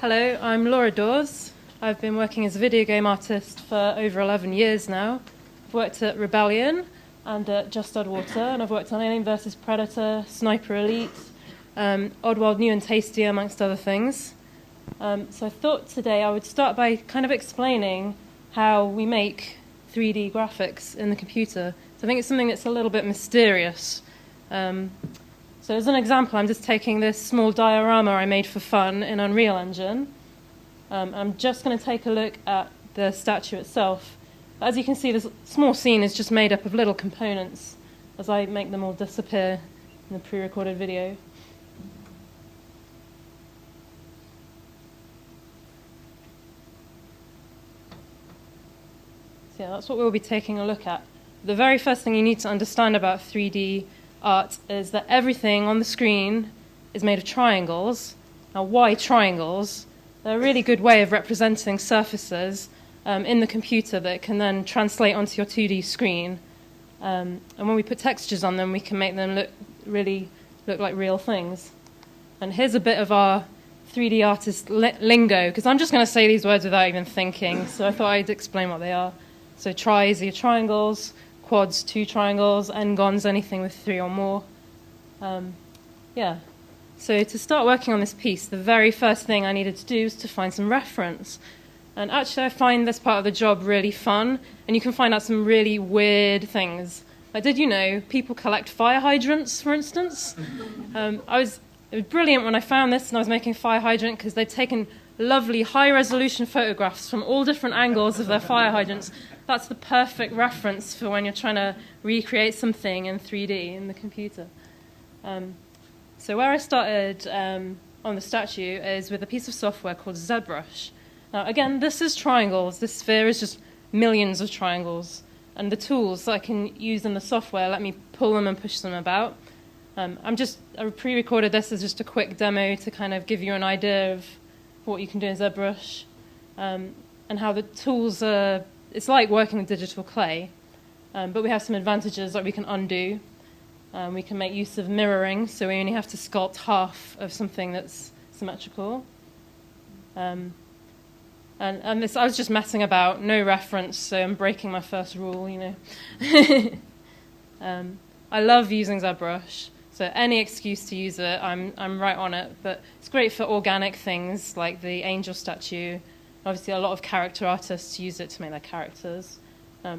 Hello, I'm Laura Dawes. I've been working as a video game artist for over 11 years now. I've worked at Rebellion and at Just Odd Water, and I've worked on Alien vs Predator, Sniper Elite, Oddworld New and Tasty, amongst other things. So I thought today I would start by kind of explaining how we make 3D graphics in the computer. So I think it's something that's a little bit mysterious. So as an example, I'm just taking this small diorama I made for fun in Unreal Engine. I'm just going to take a look at the statue itself. As you can see, this small scene is just made up of little components as I make them all disappear in the pre-recorded video. So yeah, that's what we'll be taking a look at. The very first thing you need to understand about 3D art is that everything on the screen is made of triangles. Now, why triangles? They're a really good way of representing surfaces in the computer that can then translate onto your 2D screen. And when we put textures on them, we can make them look like real things. And here's a bit of our 3D artist lingo, because I'm just going to say these words without even thinking, so I thought I'd explain what they are. So tris are your triangles, quads, 2 triangles, n-gons, anything with 3 or more. So to start working on this piece, the very first thing I needed to do was to find some reference. And actually I find this part of the job really fun, and you can find out some really weird things. Like, did you know people collect fire hydrants, for instance? It was brilliant when I found this and I was making a fire hydrant, because they'd taken lovely high-resolution photographs from all different angles of their fire hydrants. That's the perfect reference for when you're trying to recreate something in 3D in the computer. So where I started on the statue is with a piece of software called Zbrush. Now, again, this is triangles. This sphere is just millions of triangles. And the tools that I can use in the software let me pull them and push them about. I pre-recorded this as just a quick demo to kind of give you an idea of what you can do in Zbrush and how the tools are. It's like working with digital clay, but we have some advantages that we can undo. We can make use of mirroring, so we only have to sculpt half of something that's symmetrical. And this, I was just messing about, no reference, so I'm breaking my first rule, you know. I love using Zbrush, so any excuse to use it, I'm right on it. But it's great for organic things like the angel statue. Obviously, a lot of character artists use it to make their characters.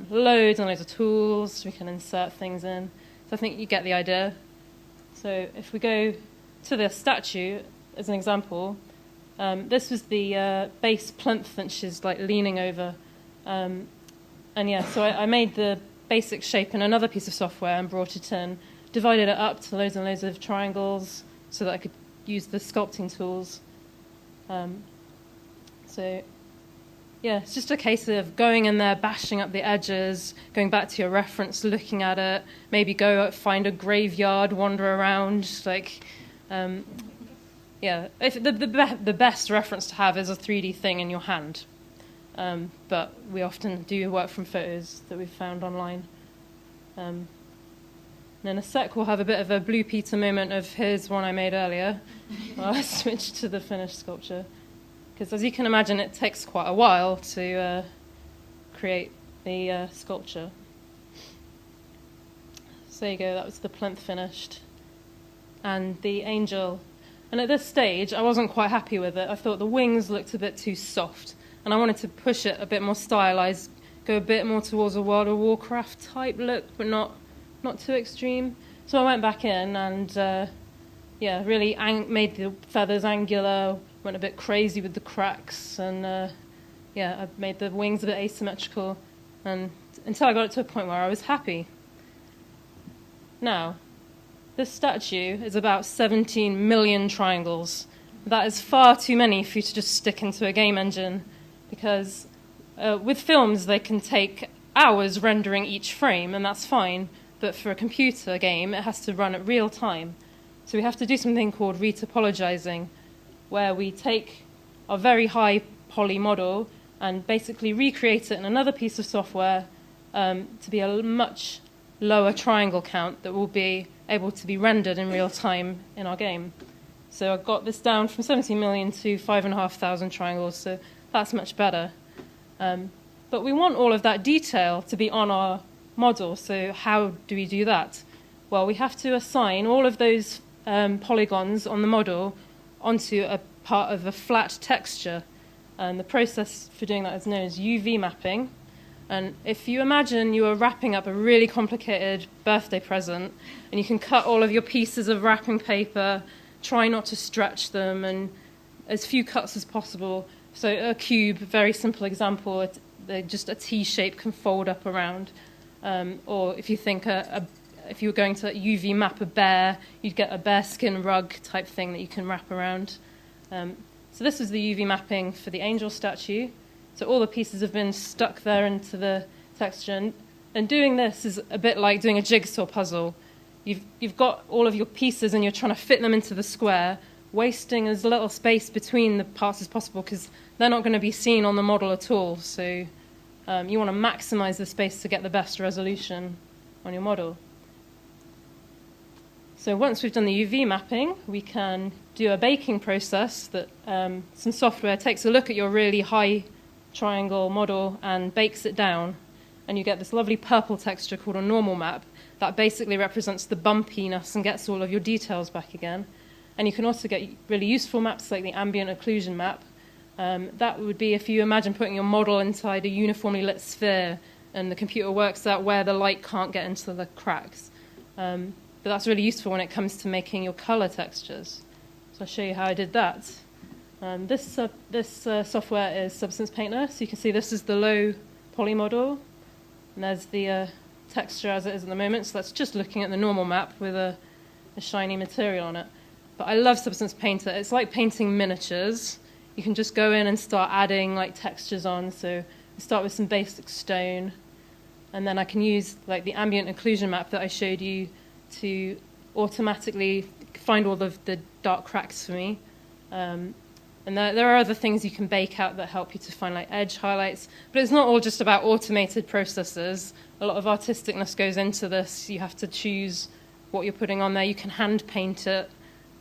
Loads and loads of tools we can insert things in. So I think you get the idea. So if we go to the statue as an example, this was the base plinth that she's like leaning over. So I made the basic shape in another piece of software and brought it in, divided it up to loads and loads of triangles so that I could use the sculpting tools. It's just a case of going in there, bashing up the edges, going back to your reference, looking at it, maybe go find a graveyard, wander around. The best reference to have is a 3D thing in your hand. But we often do work from photos that we've found online. And in a sec, we'll have a bit of a Blue Peter moment of here's one I made earlier. I'll switch to the finished sculpture. Because as you can imagine, it takes quite a while to create the sculpture. So there you go, that was the plinth finished. And the angel. And at this stage, I wasn't quite happy with it. I thought the wings looked a bit too soft. And I wanted to push it a bit more stylized, go a bit more towards a World of Warcraft type look, but not too extreme. So I went back in and really made the feathers angular, went a bit crazy with the cracks, and I made the wings a bit asymmetrical, and until I got it to a point where I was happy. Now, this statue is about 17 million triangles. That is far too many for you to just stick into a game engine, because with films they can take hours rendering each frame, and that's fine, but for a computer game it has to run at real time. So we have to do something called retopologizing, where we take our very high poly model and basically recreate it in another piece of software to be a much lower triangle count that will be able to be rendered in real time in our game. So I got this down from 17 million to 5,500 triangles, so that's much better. But we want all of that detail to be on our model, so how do we do that? Well, we have to assign all of those polygons on the model onto a part of a flat texture. And the process for doing that is known as UV mapping. And if you imagine you are wrapping up a really complicated birthday present, and you can cut all of your pieces of wrapping paper, try not to stretch them, and as few cuts as possible. So a cube, very simple example, just a T shape can fold up around. Or if you think if you were going to UV map a bear, you'd get a bear skin rug type thing that you can wrap around. So this is the UV mapping for the angel statue. So all the pieces have been stuck there into the texture. And doing this is a bit like doing a jigsaw puzzle. You've got all of your pieces and you're trying to fit them into the square, wasting as little space between the parts as possible because they're not going to be seen on the model at all. So you want to maximize the space to get the best resolution on your model. So once we've done the UV mapping, we can do a baking process that some software takes a look at your really high triangle model and bakes it down. And you get this lovely purple texture called a normal map that basically represents the bumpiness and gets all of your details back again. And you can also get really useful maps like the Ambient Occlusion Map. That would be if you imagine putting your model inside a uniformly lit sphere and the computer works out where the light can't get into the cracks. But that's really useful when it comes to making your color textures. So I'll show you how I did that. This software is Substance Painter. So you can see this is the low poly model. And there's the texture as it is at the moment. So that's just looking at the normal map with a shiny material on it. But I love Substance Painter. It's like painting miniatures. You can just go in and start adding like textures on. So I start with some basic stone. And then I can use like the Ambient Occlusion Map that I showed you to automatically find all of the dark cracks for me. And there are other things you can bake out that help you to find like edge highlights. But it's not all just about automated processes. A lot of artisticness goes into this. You have to choose what you're putting on there. You can hand paint it.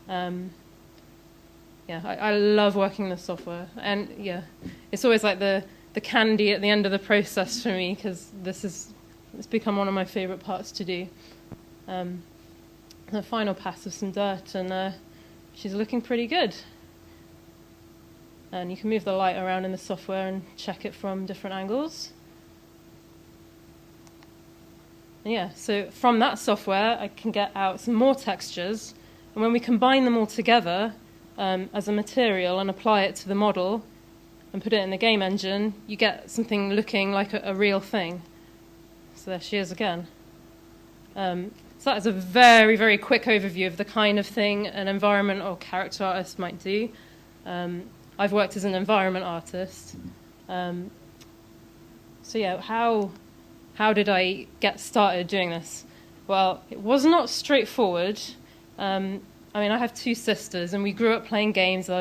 I love working with software. And yeah, it's always like the candy at the end of the process for me because it's become one of my favorite parts to do. The final pass of some dirt, and she's looking pretty good. And you can move the light around in the software and check it from different angles. And yeah, so from that software, I can get out some more textures. And when we combine them all together as a material and apply it to the model and put it in the game engine, you get something looking like a real thing. So there she is again. So that is a very, very quick overview of the kind of thing an environment or character artist might do. I've worked as an environment artist. So yeah, how did I get started doing this? Well, it was not straightforward. I have two sisters, and we grew up playing games. I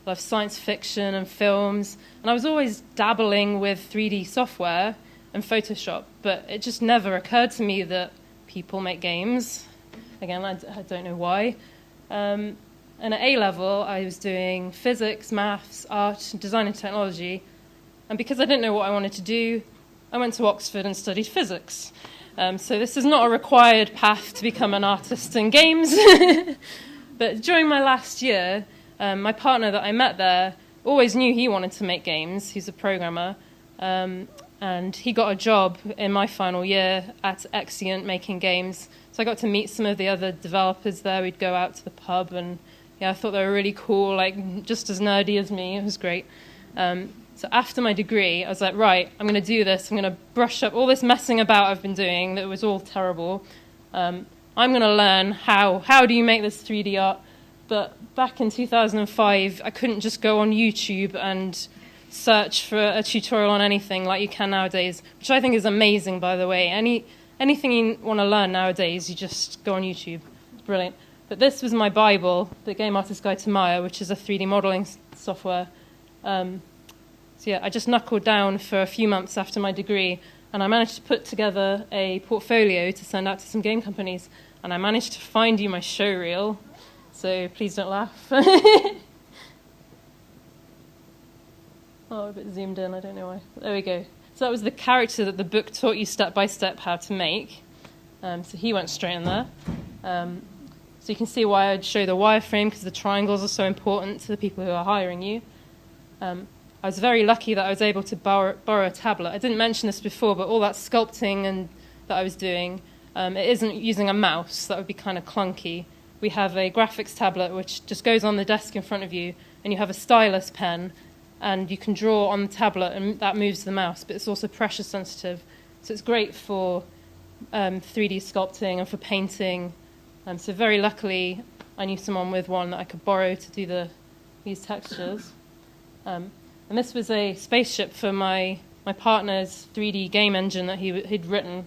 love science fiction and films. And I was always dabbling with 3D software and Photoshop, but it just never occurred to me that people make games. Again, I don't know why. And at A-level, I was doing physics, maths, art, design and technology. And because I didn't know what I wanted to do, I went to Oxford and studied physics. So this is not a required path to become an artist in games. But during my last year, my partner that I met there always knew he wanted to make games. He's a programmer. And he got a job in my final year at Exient making games. So I got to meet some of the other developers there. We'd go out to the pub, and yeah, I thought they were really cool, like just as nerdy as me. It was great. So after my degree, I was like, right, I'm going to do this. I'm going to brush up all this messing about I've been doing that was all terrible. I'm going to learn how do you make this 3D art. But back in 2005, I couldn't just go on YouTube and search for a tutorial on anything like you can nowadays, which I think is amazing, by the way. Anything you want to learn nowadays, you just go on YouTube. It's brilliant. But this was my Bible, the Game Artist's Guide to Maya, which is a 3D modeling software. So yeah, I just knuckled down for a few months after my degree, and I managed to put together a portfolio to send out to some game companies, and I managed to find you my showreel. so please don't laugh. Oh, a bit zoomed in, I don't know why. There we go. So that was the character that the book taught you step by step how to make. So he went straight in there. So you can see why I'd show the wireframe, because the triangles are so important to the people who are hiring you. I was very lucky that I was able to borrow a tablet. I didn't mention this before, but all that sculpting and that I was doing, it isn't using a mouse. That would be kind of clunky. We have a graphics tablet which just goes on the desk in front of you, and you have a stylus pen, and you can draw on the tablet, and that moves the mouse, but it's also pressure sensitive. So it's great for 3D sculpting and for painting. So very luckily, I knew someone with one that I could borrow to do these textures. And this was a spaceship for my partner's 3D game engine that he'd written.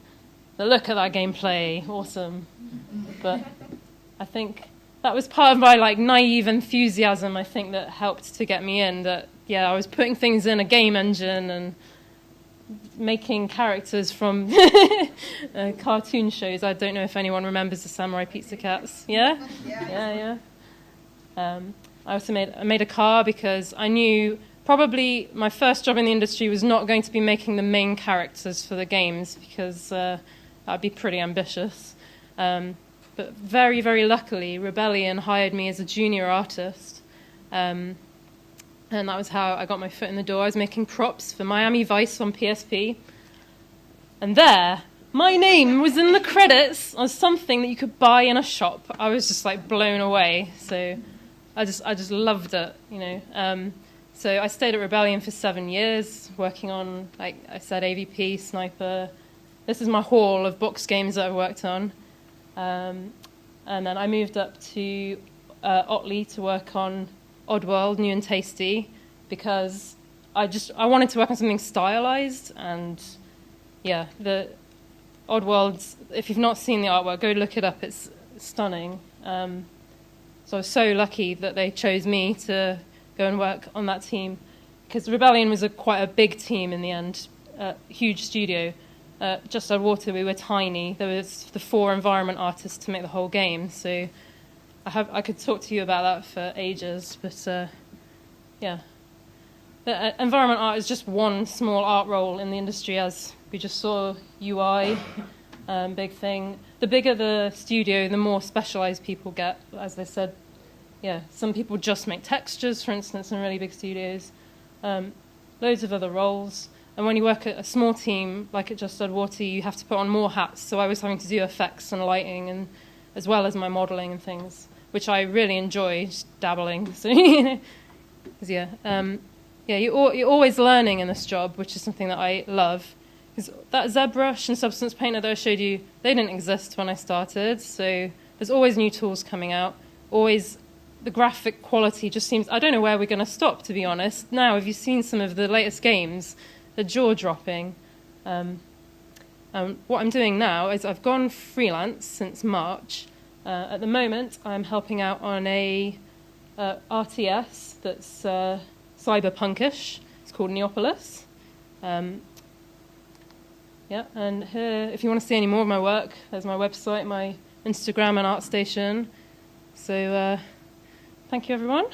But look at that gameplay, awesome. But I think that was part of my naive enthusiasm, I think, that helped to get me in. That, yeah, I was putting things in a game engine and making characters from cartoon shows. I don't know if anyone remembers the Samurai Pizza Cats. Yeah? Yeah. I also made a car because I knew probably my first job in the industry was not going to be making the main characters for the games, because that would be pretty ambitious. But very, very luckily, Rebellion hired me as a junior artist. And that was how I got my foot in the door. I was making props for Miami Vice on PSP. And there, my name was in the credits on something that you could buy in a shop. I was just blown away. So I just loved it, you know. So I stayed at Rebellion for 7 years, working on, like I said, AVP, Sniper. This is my haul of box games that I've worked on. And then I moved up to Otley to work on Oddworld, New and Tasty, because I wanted to work on something stylized. And yeah, the Oddworld, if you've not seen the artwork, go look it up. It's stunning. So I was so lucky that they chose me to go and work on that team, because Rebellion was quite a big team in the end, huge studio. Just Underwater, we were tiny. There was the 4 environment artists to make the whole game. So I could talk to you about that for ages, but yeah. The environment art is just one small art role in the industry, as we just saw. UI, big thing. The bigger the studio, the more specialized people get, as they said. Yeah, some people just make textures, for instance, in really big studios. Loads of other roles. And when you work at a small team, like at Just Underwater, you have to put on more hats. So I was having to do effects and lighting, and as well as my modeling and things, which I really enjoy, just dabbling. So, you know, 'cause you're always learning in this job, which is something that I love. Because that Zbrush and Substance Painter that I showed you, they didn't exist when I started. So there's always new tools coming out. Always, the graphic quality just seems, I don't know where we're going to stop, to be honest. Now, have you seen some of the latest games? They're jaw-dropping. What I'm doing now is I've gone freelance since March. At the moment, I'm helping out on a RTS that's cyberpunkish. It's called Neopolis. Yeah, and here, if you want to see any more of my work, there's my website, my Instagram and ArtStation. So thank you, everyone.